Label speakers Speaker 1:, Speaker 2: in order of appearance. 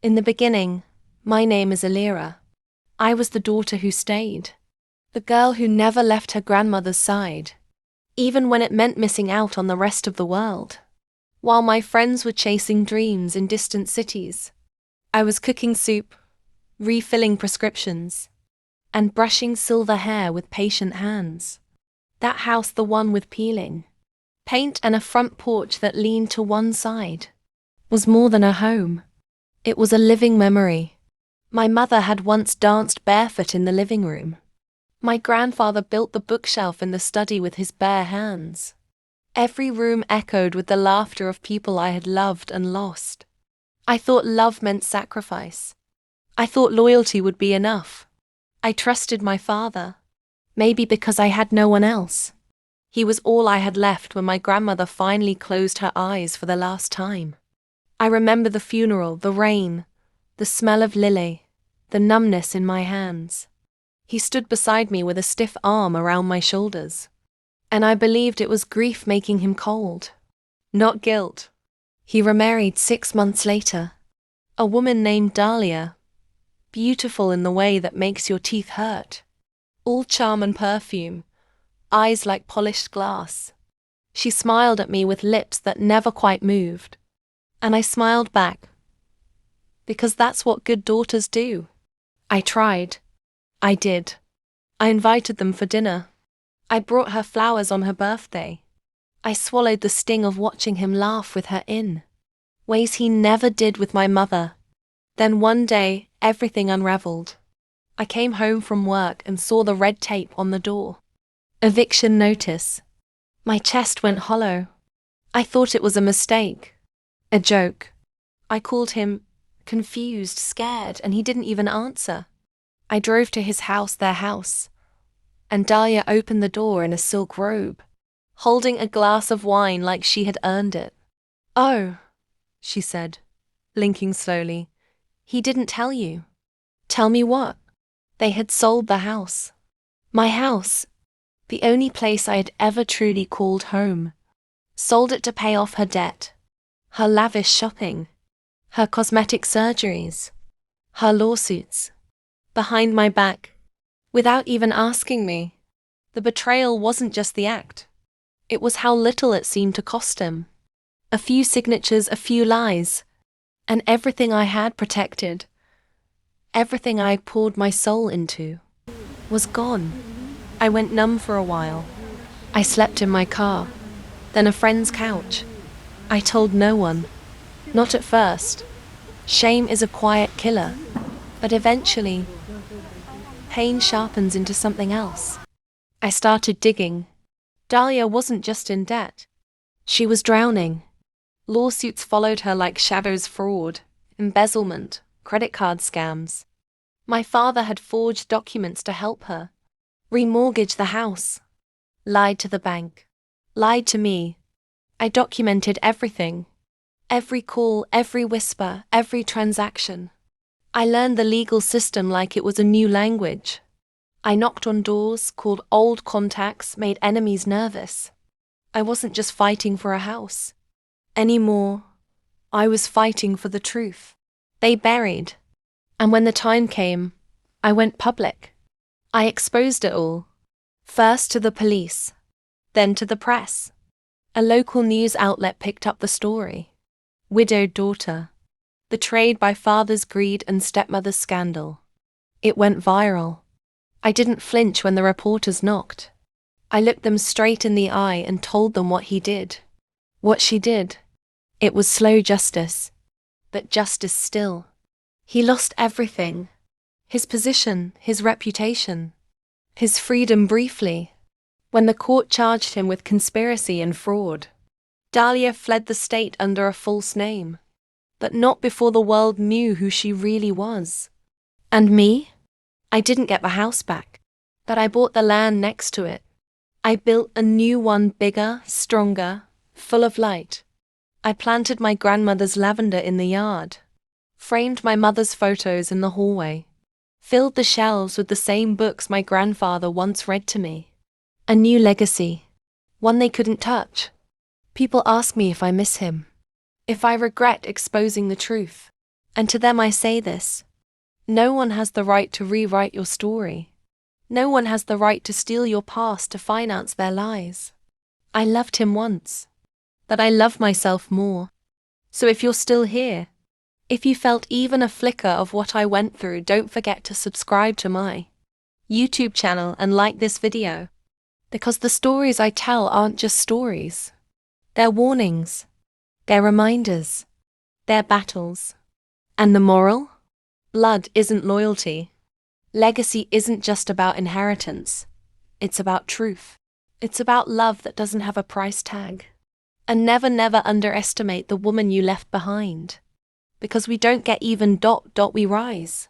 Speaker 1: In the beginning, my name is Elira. I was the daughter who stayed. The girl who never left her grandmother's side, even when it meant missing out on the rest of the world. While my friends were chasing dreams in distant cities, I was cooking soup, refilling prescriptions, and brushing silver hair with patient hands. That house, the one with peeling paint and a front porch that leaned to one side, was more than a home. It was a living memory. My mother had once danced barefoot in the living room. My grandfather built the bookshelf in the study with his bare hands. Every room echoed with the laughter of people I had loved and lost. I thought love meant sacrifice. I thought loyalty would be enough. I trusted my father, maybe because I had no one else. He was all I had left when my grandmother finally closed her eyes for the last time. I remember the funeral, the rain, the smell of lily, the numbness in my hands. He stood beside me with a stiff arm around my shoulders, and I believed it was grief making him cold, not guilt. He remarried 6 months later, a woman named Dahlia, beautiful in the way that makes your teeth hurt, all charm and perfume, eyes like polished glass. She smiled at me with lips that never quite moved, and I smiled back, because that's what good daughters do. I tried. I did. I invited them for dinner. I brought her flowers on her birthday. I swallowed the sting of watching him laugh with her in ways he never did with my mother. Then one day, everything unraveled. I came home from work and saw the red tape on the door. Eviction notice. My chest went hollow. I thought it was a mistake. A joke. I called him, confused, scared, and he didn't even answer. I drove to his house, their house, and Dahlia opened the door in a silk robe, holding a glass of wine like she had earned it. "Oh," she said, blinking slowly, "he didn't tell you." "Tell me what?" They had sold the house. My house, the only place I had ever truly called home. Sold it to pay off her debt, her lavish shopping, her cosmetic surgeries, her lawsuits. Behind my back, without even asking me. The betrayal wasn't just the act. It was how little it seemed to cost him. A few signatures, a few lies, and everything I had protected, everything I poured my soul into, was gone. I went numb for a while. I slept in my car, then a friend's couch. I told no one. Not at first. Shame is a quiet killer, but eventually, pain sharpens into something else. I started digging. Dahlia wasn't just in debt. She was drowning. Lawsuits followed her like shadows: fraud, embezzlement, credit card scams. My father had forged documents to help her, remortgaged the house, lied to the bank, lied to me. I documented everything. Every call, every whisper, every transaction. I learned the legal system like it was a new language. I knocked on doors, called old contacts, made enemies nervous. I wasn't just fighting for a house. Anymore, I was fighting for the truth. They buried. And when the time came, I went public. I exposed it all. First to the police, then to the press. A local news outlet picked up the story. Widowed daughter, betrayed by father's greed and stepmother's scandal. It went viral. I didn't flinch when the reporters knocked. I looked them straight in the eye and told them what he did. What she did. It was slow justice, but justice still. He lost everything. His position, his reputation, his freedom briefly, when the court charged him with conspiracy and fraud. Dahlia fled the state under a false name, but not before the world knew who she really was. And me? I didn't get the house back, but I bought the land next to it. I built a new one, bigger, stronger, full of light. I planted my grandmother's lavender in the yard, framed my mother's photos in the hallway, filled the shelves with the same books my grandfather once read to me. A new legacy, one they couldn't touch. People ask me if I miss him, if I regret exposing the truth. And to them I say this: no one has the right to rewrite your story. No one has the right to steal your past to finance their lies. I loved him once, but I love myself more. So if you're still here, if you felt even a flicker of what I went through, don't forget to subscribe to my YouTube channel and like this video. Because the stories I tell aren't just stories. They're warnings. They're reminders. They're battles. And the moral? Blood isn't loyalty. Legacy isn't just about inheritance. It's about truth. It's about love that doesn't have a price tag. And never, never underestimate the woman you left behind. Because we don't get even, we rise.